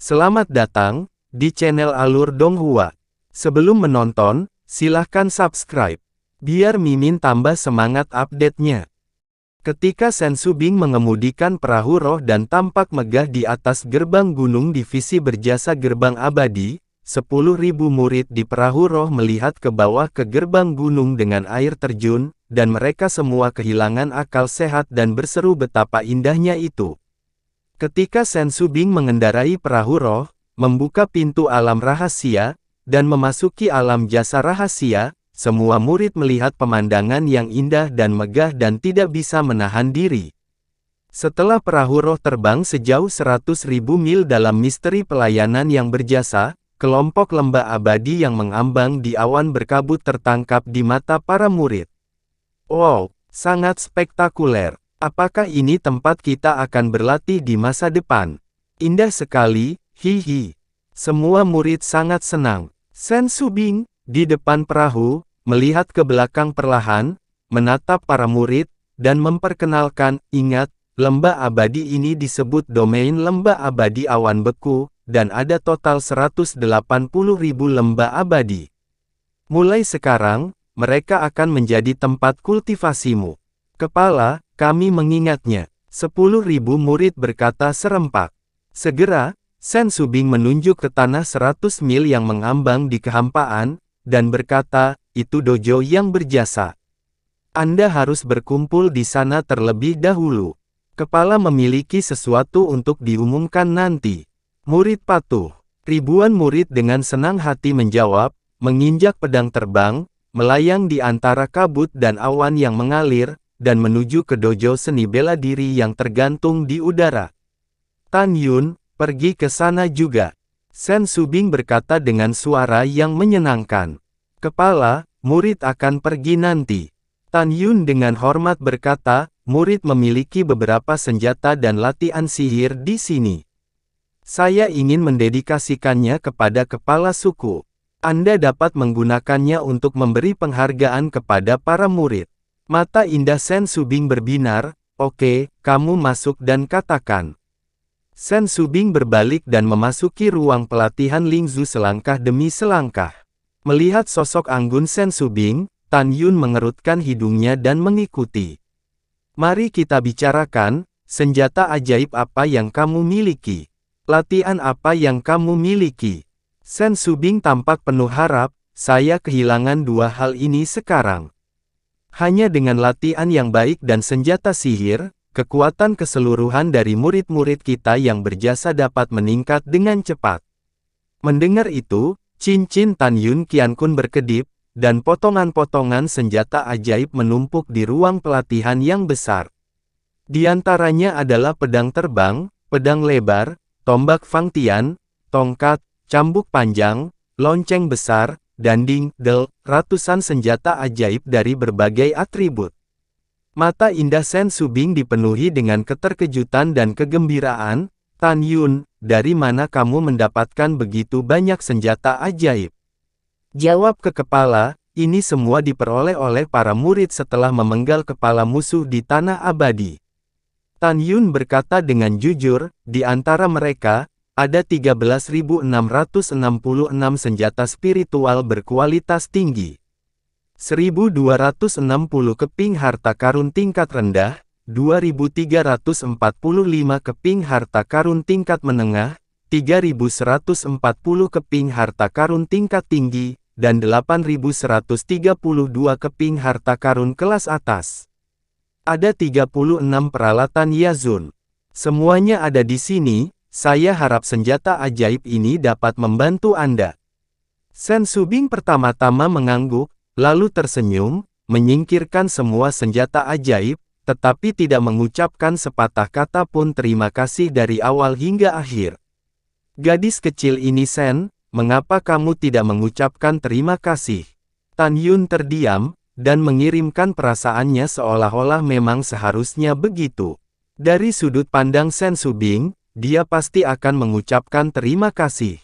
Selamat datang di channel Alur Donghua. Sebelum menonton, silahkan subscribe, biar Mimin tambah semangat update-nya. Ketika Sen Subing mengemudikan perahu roh dan tampak megah di atas gerbang gunung divisi berjasa gerbang abadi, 10.000 murid di perahu roh melihat ke bawah ke gerbang gunung dengan air terjun, dan mereka semua kehilangan akal sehat dan berseru betapa indahnya itu. Ketika Sen Subing mengendarai perahu roh, membuka pintu alam rahasia, dan memasuki alam jasa rahasia, semua murid melihat pemandangan yang indah dan megah dan tidak bisa menahan diri. Setelah perahu roh terbang sejauh 100.000 mil dalam misteri pelayanan yang berjasa, kelompok lembah abadi yang mengambang di awan berkabut tertangkap di mata para murid. Wow, sangat spektakuler. Apakah ini tempat kita akan berlatih di masa depan? Indah sekali, hihi. Semua murid sangat senang. Sen Subing, di depan perahu, melihat ke belakang perlahan, menatap para murid, dan memperkenalkan, ingat, lembah abadi ini disebut domain lembah abadi awan beku, dan ada total 180.000 lembah abadi. Mulai sekarang, mereka akan menjadi tempat kultivasimu. Kepala, kami mengingatnya. 10.000 murid berkata serempak. Segera, Sen Subing menunjuk ke tanah 100 mil yang mengambang di kehampaan, dan berkata, itu dojo yang berjasa. Anda harus berkumpul di sana terlebih dahulu. Kepala memiliki sesuatu untuk diumumkan nanti. Murid patuh. Ribuan murid dengan senang hati menjawab, menginjak pedang terbang, melayang di antara kabut dan awan yang mengalir, dan menuju ke dojo seni bela diri yang tergantung di udara. Tan Yun, pergi ke sana juga. Sen Subing berkata dengan suara yang menyenangkan. Kepala, murid akan pergi nanti. Tan Yun dengan hormat berkata, murid memiliki beberapa senjata dan latihan sihir di sini. Saya ingin mendedikasikannya kepada kepala suku. Anda dapat menggunakannya untuk memberi penghargaan kepada para murid. Mata indah Sen Subing berbinar, oke, kamu masuk dan katakan. Sen Subing berbalik dan memasuki ruang pelatihan Lingzu selangkah demi selangkah. Melihat sosok anggun Sen Subing, Tan Yun mengerutkan hidungnya dan mengikuti. Mari kita bicarakan, senjata ajaib apa yang kamu miliki? Latihan apa yang kamu miliki? Sen Subing tampak penuh harap, saya kehilangan dua hal ini sekarang. Hanya dengan latihan yang baik dan senjata sihir, kekuatan keseluruhan dari murid-murid kita yang berjasa dapat meningkat dengan cepat. Mendengar itu, cincin Tan Yun Qiankun berkedip, dan potongan-potongan senjata ajaib menumpuk di ruang pelatihan yang besar. Di antaranya adalah pedang terbang, pedang lebar, tombak Fangtian, tongkat, cambuk panjang, lonceng besar, danding, del, ratusan senjata ajaib dari berbagai atribut. Mata indah Sen Subing dipenuhi dengan keterkejutan dan kegembiraan. Tan Yun, dari mana kamu mendapatkan begitu banyak senjata ajaib? Jawab ke kepala, ini semua diperoleh oleh para murid setelah memenggal kepala musuh di tanah abadi. Tan Yun berkata dengan jujur, di antara mereka, ada 13.666 senjata spiritual berkualitas tinggi. 1.260 keping harta karun tingkat rendah, 2.345 keping harta karun tingkat menengah, 3.140 keping harta karun tingkat tinggi, dan 8.132 keping harta karun kelas atas. Ada 36 peralatan Yazun. Semuanya ada di sini. Saya harap senjata ajaib ini dapat membantu Anda. Sen Subing pertama-tama mengangguk, lalu tersenyum, menyingkirkan semua senjata ajaib, tetapi tidak mengucapkan sepatah kata pun terima kasih dari awal hingga akhir. Gadis kecil ini Sen, mengapa kamu tidak mengucapkan terima kasih? Tan Yun terdiam, dan mengirimkan perasaannya seolah-olah memang seharusnya begitu. Dari sudut pandang Sen Subing, dia pasti akan mengucapkan terima kasih.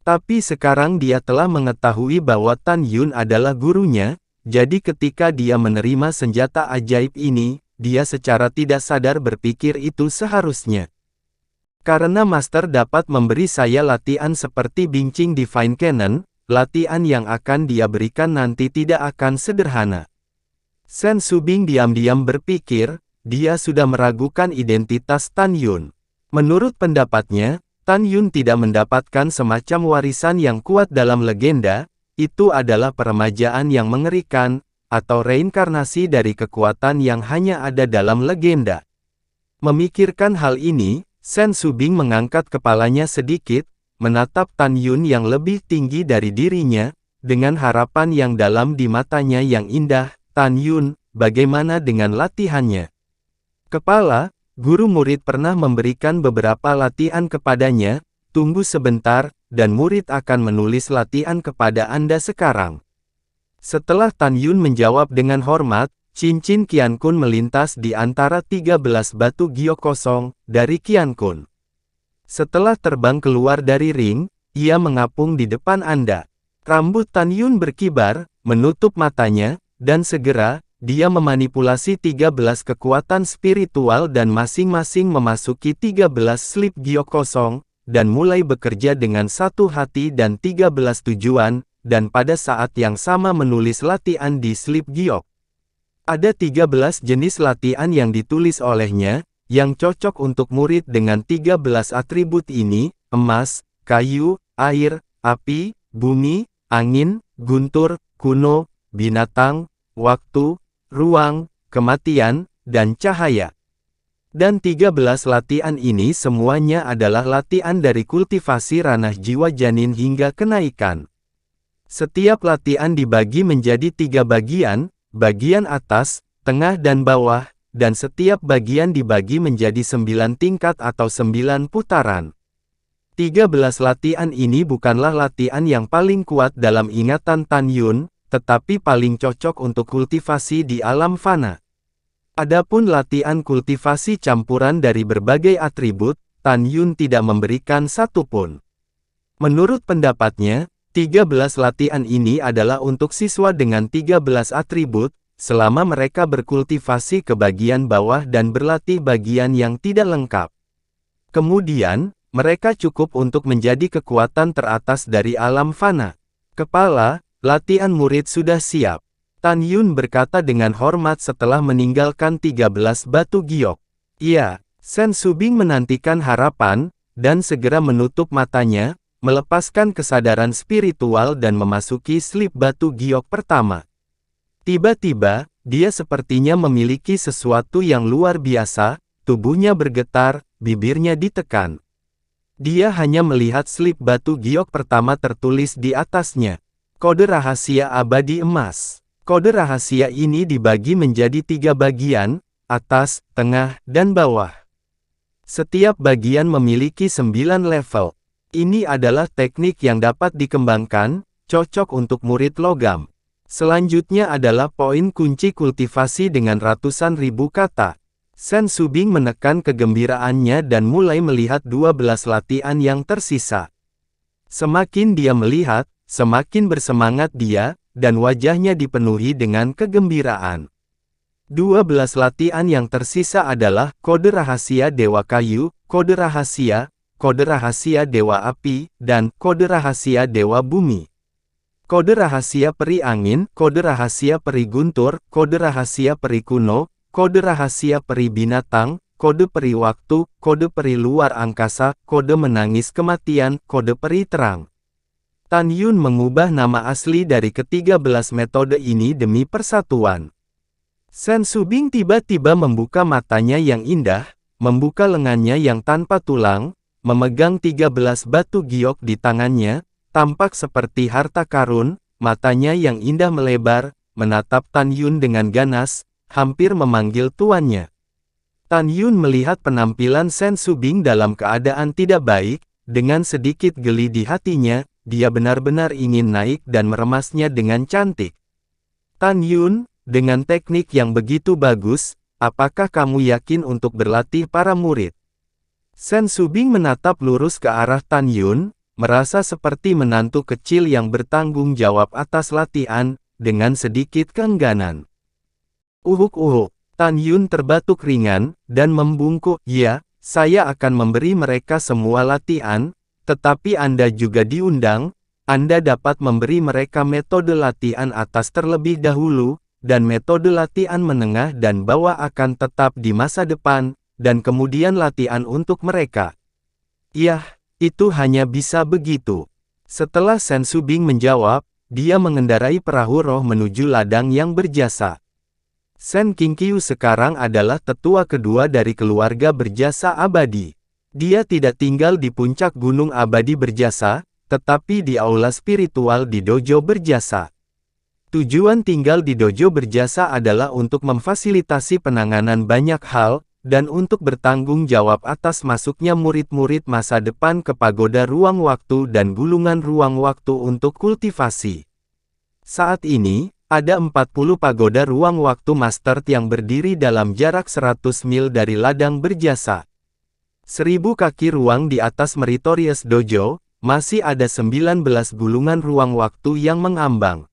Tapi sekarang dia telah mengetahui bahwa Tan Yun adalah gurunya, jadi ketika dia menerima senjata ajaib ini, dia secara tidak sadar berpikir itu seharusnya. Karena Master dapat memberi saya latihan seperti bincang Divine Cannon, latihan yang akan dia berikan nanti tidak akan sederhana. Sen Subing diam-diam berpikir, dia sudah meragukan identitas Tan Yun. Menurut pendapatnya, Tan Yun tidak mendapatkan semacam warisan yang kuat dalam legenda, itu adalah peremajaan yang mengerikan, atau reinkarnasi dari kekuatan yang hanya ada dalam legenda. Memikirkan hal ini, Sen Subing mengangkat kepalanya sedikit, menatap Tan Yun yang lebih tinggi dari dirinya, dengan harapan yang dalam di matanya yang indah. Tan Yun, bagaimana dengan latihannya? Kepala, guru murid pernah memberikan beberapa latihan kepadanya, tunggu sebentar, dan murid akan menulis latihan kepada Anda sekarang. Setelah Tan Yun menjawab dengan hormat, cincin Qian Kun melintas di antara 13 batu giok kosong, dari Qian Kun. Setelah terbang keluar dari ring, ia mengapung di depan Anda. Rambut Tan Yun berkibar, menutup matanya, dan segera, dia memanipulasi 13 kekuatan spiritual dan masing-masing memasuki 13 slip giok kosong, dan mulai bekerja dengan satu hati dan 13 tujuan, dan pada saat yang sama menulis latihan di slip giok. Ada 13 jenis latihan yang ditulis olehnya, yang cocok untuk murid dengan 13 atribut ini, emas, kayu, air, api, bumi, angin, guntur, kuno, binatang, waktu, ruang, kematian, dan cahaya. Dan 13 latihan ini semuanya adalah latihan dari kultivasi ranah jiwa janin hingga kenaikan. Setiap latihan dibagi menjadi 3 bagian, bagian atas, tengah dan bawah, dan setiap bagian dibagi menjadi 9 tingkat atau 9 putaran. 13 latihan ini bukanlah latihan yang paling kuat dalam ingatan Tan Yun, tetapi paling cocok untuk kultivasi di alam fana. Adapun latihan kultivasi campuran dari berbagai atribut, Tan Yun tidak memberikan satu pun. Menurut pendapatnya, 13 latihan ini adalah untuk siswa dengan 13 atribut, selama mereka berkultivasi ke bagian bawah dan berlatih bagian yang tidak lengkap. Kemudian, mereka cukup untuk menjadi kekuatan teratas dari alam fana. Kepala, latihan murid sudah siap. Tan Yun berkata dengan hormat setelah meninggalkan 13 batu giok. Iya, Sen Subing menantikan harapan, dan segera menutup matanya, melepaskan kesadaran spiritual dan memasuki slip batu giok pertama. Tiba-tiba, dia sepertinya memiliki sesuatu yang luar biasa, tubuhnya bergetar, bibirnya ditekan. Dia hanya melihat slip batu giok pertama tertulis di atasnya. Kode rahasia abadi emas. Kode rahasia ini dibagi menjadi 3 bagian, atas, tengah, dan bawah. Setiap bagian memiliki 9 level. Ini adalah teknik yang dapat dikembangkan, cocok untuk murid logam. Selanjutnya adalah poin kunci kultivasi dengan ratusan ribu kata. Sen Subing menekan kegembiraannya dan mulai melihat 12 latihan yang tersisa. Semakin dia melihat, semakin bersemangat dia, dan wajahnya dipenuhi dengan kegembiraan. 12 latihan yang tersisa adalah kode rahasia Dewa Kayu, kode rahasia Dewa Api, dan kode rahasia Dewa Bumi. Kode rahasia Peri Angin, kode rahasia Peri Guntur, kode rahasia Peri Kuno, kode rahasia Peri Binatang, kode Peri Waktu, kode Peri Luar Angkasa, kode Menangis Kematian, kode Peri Terang. Tan Yun mengubah nama asli dari ke-13 metode ini demi persatuan. Sen Subing tiba-tiba membuka matanya yang indah, membuka lengannya yang tanpa tulang, memegang 13 batu giok di tangannya, tampak seperti harta karun, matanya yang indah melebar, menatap Tan Yun dengan ganas, hampir memanggil tuannya. Tan Yun melihat penampilan Sen Subing dalam keadaan tidak baik, dengan sedikit geli di hatinya, dia benar-benar ingin naik dan meremasnya dengan cantik. Tan Yun, dengan teknik yang begitu bagus, apakah kamu yakin untuk berlatih para murid? Sen Subing menatap lurus ke arah Tan Yun, merasa seperti menantu kecil yang bertanggung jawab atas latihan, dengan sedikit keengganan. Uhuk-uhuk, Tan Yun terbatuk ringan, dan membungkuk, ya, Saya akan memberi mereka semua latihan, tetapi Anda juga diundang. Anda dapat memberi mereka metode latihan atas terlebih dahulu, dan metode latihan menengah dan bawah akan tetap di masa depan, dan kemudian latihan untuk mereka. Yah, itu hanya bisa begitu. Setelah Sensu Bing menjawab, dia mengendarai perahu roh menuju ladang yang berjasa. Sen Qingqiu sekarang adalah tetua kedua dari keluarga berjasa abadi. Dia tidak tinggal di puncak gunung abadi berjasa, tetapi di aula spiritual di dojo berjasa. Tujuan tinggal di dojo berjasa adalah untuk memfasilitasi penanganan banyak hal, dan untuk bertanggung jawab atas masuknya murid-murid masa depan ke pagoda ruang waktu dan gulungan ruang waktu untuk kultivasi. Saat ini, ada 40 pagoda ruang waktu master yang berdiri dalam jarak 100 mil dari ladang berjasa. 1000 kaki ruang di atas Meritorious Dojo, masih ada 19 gulungan ruang waktu yang mengambang.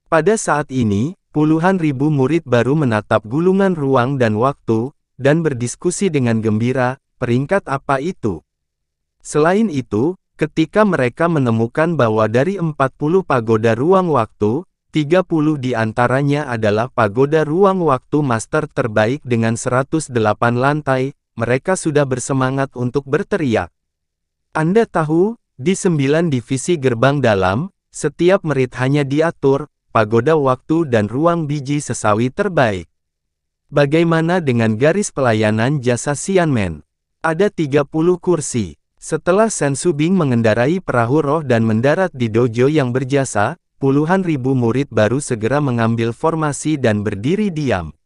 Pada saat ini, puluhan ribu murid baru menatap gulungan ruang dan waktu, dan berdiskusi dengan gembira, peringkat apa itu? Selain itu, ketika mereka menemukan bahwa dari 40 pagoda ruang waktu, 30 di antaranya adalah pagoda ruang waktu master terbaik dengan 108 lantai, mereka sudah bersemangat untuk berteriak. Anda tahu, di 9 divisi gerbang dalam, setiap murid hanya diatur, pagoda waktu dan ruang biji sesawi terbaik. Bagaimana dengan garis pelayanan jasa Xianmen? Ada 30 kursi. Setelah Sensu Bing mengendarai perahu roh dan mendarat di dojo yang berjasa, puluhan ribu murid baru segera mengambil formasi dan berdiri diam.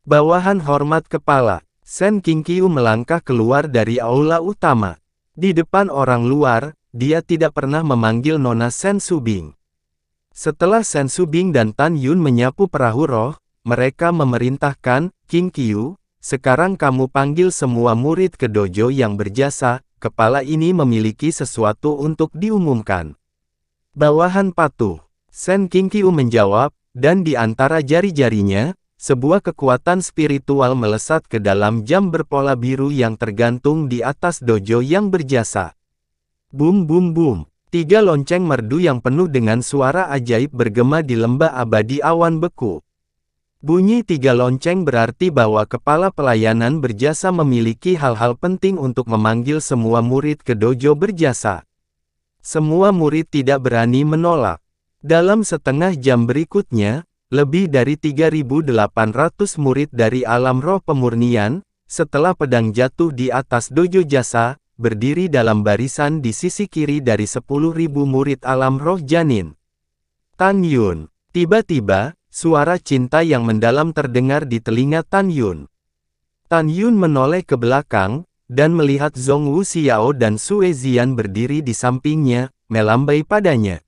Bawahan hormat kepala, Sen Qingqiu melangkah keluar dari aula utama. Di depan orang luar, dia tidak pernah memanggil Nona Sensu Bing. Setelah Sensu Bing dan Tan Yun menyapu perahu roh, mereka memerintahkan, Qingqiu, sekarang kamu panggil semua murid ke dojo yang berjasa, kepala ini memiliki sesuatu untuk diumumkan. Bawahan patuh. Sen Qingqiu menjawab, dan di antara jari-jarinya, sebuah kekuatan spiritual melesat ke dalam jam berpola biru yang tergantung di atas dojo yang berjasa. Bum bum bum. 3 lonceng merdu yang penuh dengan suara ajaib bergema di lembah abadi awan beku. Bunyi 3 lonceng berarti bahwa kepala pelayanan berjasa memiliki hal-hal penting untuk memanggil semua murid ke dojo berjasa. Semua murid tidak berani menolak. Dalam setengah jam berikutnya, lebih dari 3.800 murid dari alam roh pemurnian, setelah pedang jatuh di atas dojo jasa, berdiri dalam barisan di sisi kiri dari 10.000 murid alam roh janin. Tan Yun. Tiba-tiba, suara cinta yang mendalam terdengar di telinga Tan Yun. Tan Yun menoleh ke belakang, dan melihat Zhong Wu Xiao dan Sue Zian berdiri di sampingnya, melambai padanya.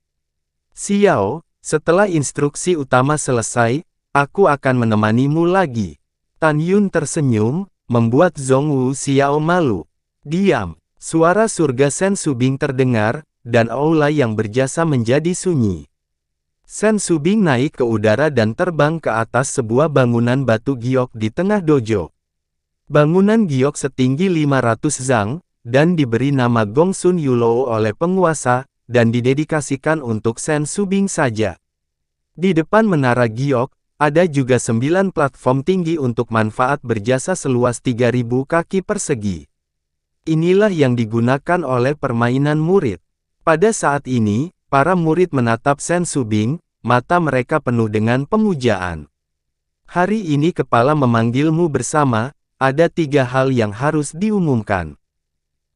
Xiao, setelah instruksi utama selesai, aku akan menemanimu lagi. Tan Yun tersenyum, membuat Zhong Wu Xiao malu. Diam, suara surga Sensu Bing terdengar, dan aula yang berjasa menjadi sunyi. Sensu Bing naik ke udara dan terbang ke atas sebuah bangunan batu giok di tengah dojo. Bangunan giok setinggi 500 zang, dan diberi nama Gongsun Yulou oleh penguasa, dan didedikasikan untuk Sensu Bing saja. Di depan menara giok, ada juga 9 platform tinggi untuk manfaat berjasa seluas 3.000 kaki persegi. Inilah yang digunakan oleh permainan murid. Pada saat ini, para murid menatap Sensu Bing, mata mereka penuh dengan pemujaan. Hari ini kepala memanggilmu bersama, ada 3 hal yang harus diumumkan.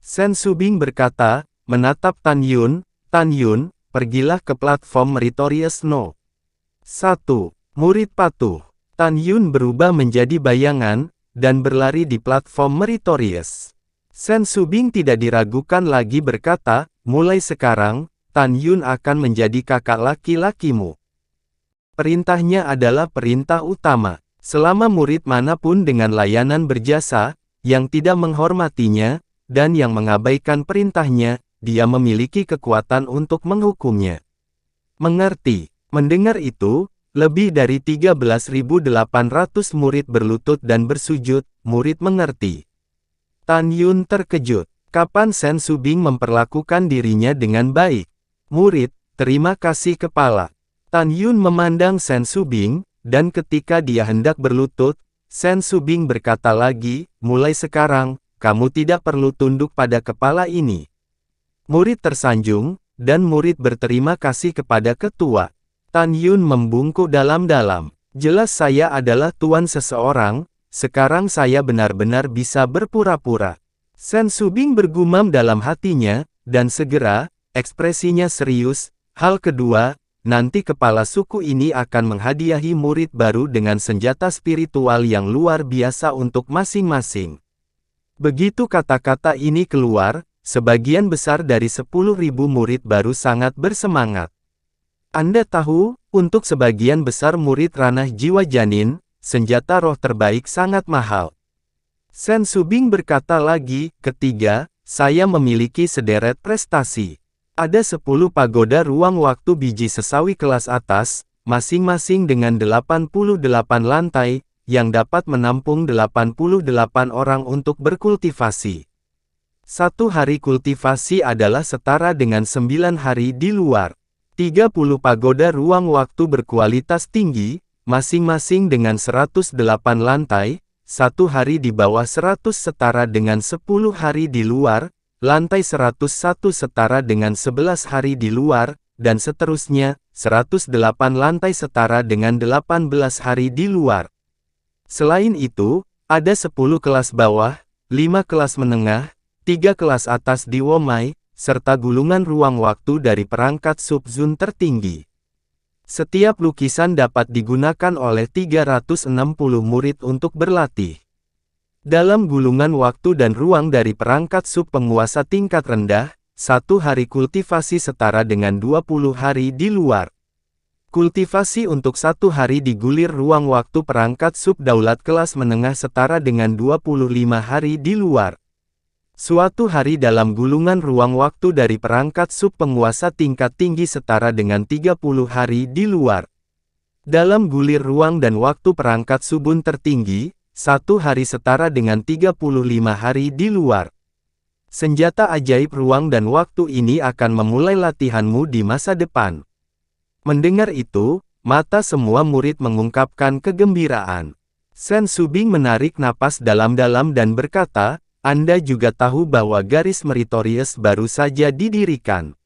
Sensu Bing berkata, menatap Tan Yun, pergilah ke platform Meritorious No. 1. Murid patuh. Tan Yun berubah menjadi bayangan, dan berlari di platform Meritorious. Sensu Bing tidak diragukan lagi berkata, mulai sekarang, Tan Yun akan menjadi kakak laki-lakimu. Perintahnya adalah perintah utama. Selama murid manapun dengan layanan berjasa, yang tidak menghormatinya, dan yang mengabaikan perintahnya, dia memiliki kekuatan untuk menghukumnya. Mengerti? Mendengar itu, lebih dari 13.800 murid berlutut dan bersujud, murid mengerti. Tan Yun terkejut. Kapan Sen Subing memperlakukan dirinya dengan baik? Murid, terima kasih kepala. Tan Yun memandang Sen Subing, dan ketika dia hendak berlutut, Sen Subing berkata lagi, mulai sekarang, kamu tidak perlu tunduk pada kepala ini. Murid tersanjung, dan murid berterima kasih kepada ketua. Tan Yun membungkuk dalam-dalam. Jelas saya adalah tuan seseorang, sekarang saya benar-benar bisa berpura-pura. Sen Subing bergumam dalam hatinya, dan segera, ekspresinya serius. Hal kedua, nanti kepala suku ini akan menghadiahi murid baru dengan senjata spiritual yang luar biasa untuk masing-masing. Begitu kata-kata ini keluar, sebagian besar dari 10.000 murid baru sangat bersemangat. Anda tahu, untuk sebagian besar murid ranah jiwa janin, senjata roh terbaik sangat mahal. Sen Subing berkata lagi, ketiga, saya memiliki sederet prestasi. Ada 10 pagoda ruang waktu biji sesawi kelas atas, masing-masing dengan 88 lantai, yang dapat menampung 88 orang untuk berkultivasi. Satu hari kultivasi adalah setara dengan 9 hari di luar. 30 pagoda ruang waktu berkualitas tinggi, masing-masing dengan 108 lantai, satu hari di bawah 100 setara dengan 10 hari di luar, lantai 101 setara dengan 11 hari di luar, dan seterusnya, 108 lantai setara dengan 18 hari di luar. Selain itu, ada 10 kelas bawah, 5 kelas menengah, 3 kelas atas di Womai, serta gulungan ruang waktu dari perangkat subzon tertinggi. Setiap lukisan dapat digunakan oleh 360 murid untuk berlatih. Dalam gulungan waktu dan ruang dari perangkat sub penguasa tingkat rendah, satu hari kultivasi setara dengan 20 hari di luar. Kultivasi untuk satu hari di gulir ruang waktu perangkat sub daulat kelas menengah setara dengan 25 hari di luar. Suatu hari dalam gulungan ruang waktu dari perangkat sub penguasa tingkat tinggi setara dengan 30 hari di luar. Dalam gulir ruang dan waktu perangkat subun tertinggi, satu hari setara dengan 35 hari di luar. Senjata ajaib ruang dan waktu ini akan memulai latihanmu di masa depan. Mendengar itu, mata semua murid mengungkapkan kegembiraan. Sen Subing menarik napas dalam-dalam dan berkata, Anda juga tahu bahwa garis meritorius baru saja didirikan.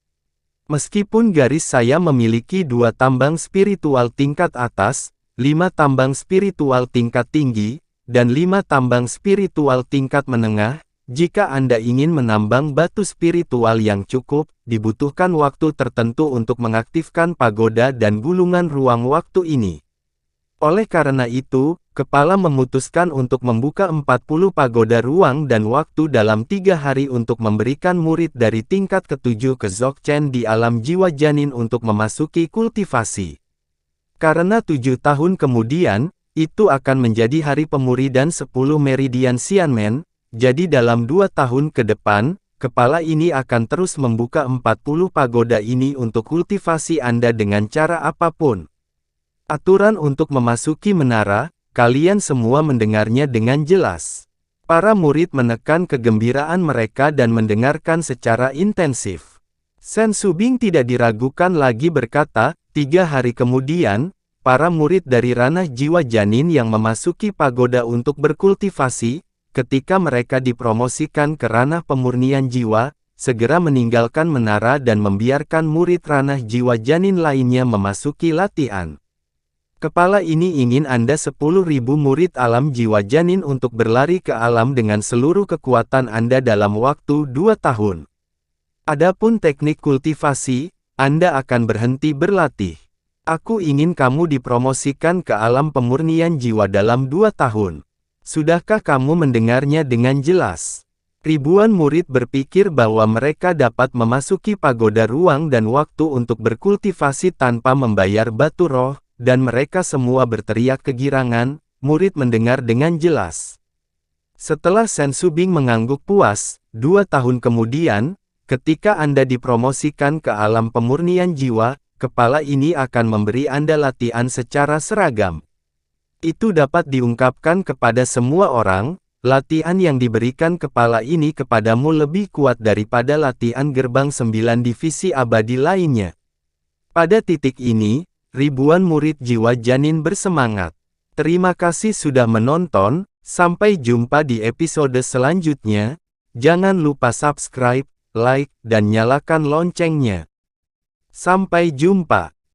Meskipun garis saya memiliki 2 tambang spiritual tingkat atas, 5 tambang spiritual tingkat tinggi, dan 5 tambang spiritual tingkat menengah, jika Anda ingin menambang batu spiritual yang cukup, dibutuhkan waktu tertentu untuk mengaktifkan pagoda dan gulungan ruang waktu ini. Oleh karena itu, Kepala memutuskan untuk membuka 40 pagoda ruang dan waktu dalam 3 hari untuk memberikan murid dari tingkat ke-7 ke Dzogchen di alam jiwa janin untuk memasuki kultivasi. Karena 7 tahun kemudian, itu akan menjadi hari pemuridan 10 meridian Xianmen, jadi dalam 2 tahun ke depan, kepala ini akan terus membuka 40 pagoda ini untuk kultivasi Anda dengan cara apapun. Aturan untuk memasuki menara, kalian semua mendengarnya dengan jelas. Para murid menekan kegembiraan mereka dan mendengarkan secara intensif. Sen Subing tidak diragukan lagi berkata, 3 hari kemudian, para murid dari ranah jiwa janin yang memasuki pagoda untuk berkultivasi, ketika mereka dipromosikan ke ranah pemurnian jiwa, segera meninggalkan menara dan membiarkan murid ranah jiwa janin lainnya memasuki latihan. Kepala ini ingin Anda 10.000 murid alam jiwa janin untuk berlari ke alam dengan seluruh kekuatan Anda dalam waktu 2 tahun. Adapun teknik kultivasi, Anda akan berhenti berlatih. Aku ingin kamu dipromosikan ke alam pemurnian jiwa dalam 2 tahun. Sudahkah kamu mendengarnya dengan jelas? Ribuan murid berpikir bahwa mereka dapat memasuki pagoda ruang dan waktu untuk berkultivasi tanpa membayar batu roh, dan mereka semua berteriak kegirangan. Murid mendengar dengan jelas. Setelah Sen Subing mengangguk puas, 2 tahun kemudian, ketika Anda dipromosikan ke alam pemurnian jiwa, kepala ini akan memberi Anda latihan secara seragam. Itu dapat diungkapkan kepada semua orang, latihan yang diberikan kepala ini kepadamu lebih kuat daripada latihan gerbang 9 divisi abadi lainnya. Pada titik ini, ribuan murid jiwa janin bersemangat. Terima kasih sudah menonton, sampai jumpa di episode selanjutnya. Jangan lupa subscribe, like, dan nyalakan loncengnya. Sampai jumpa.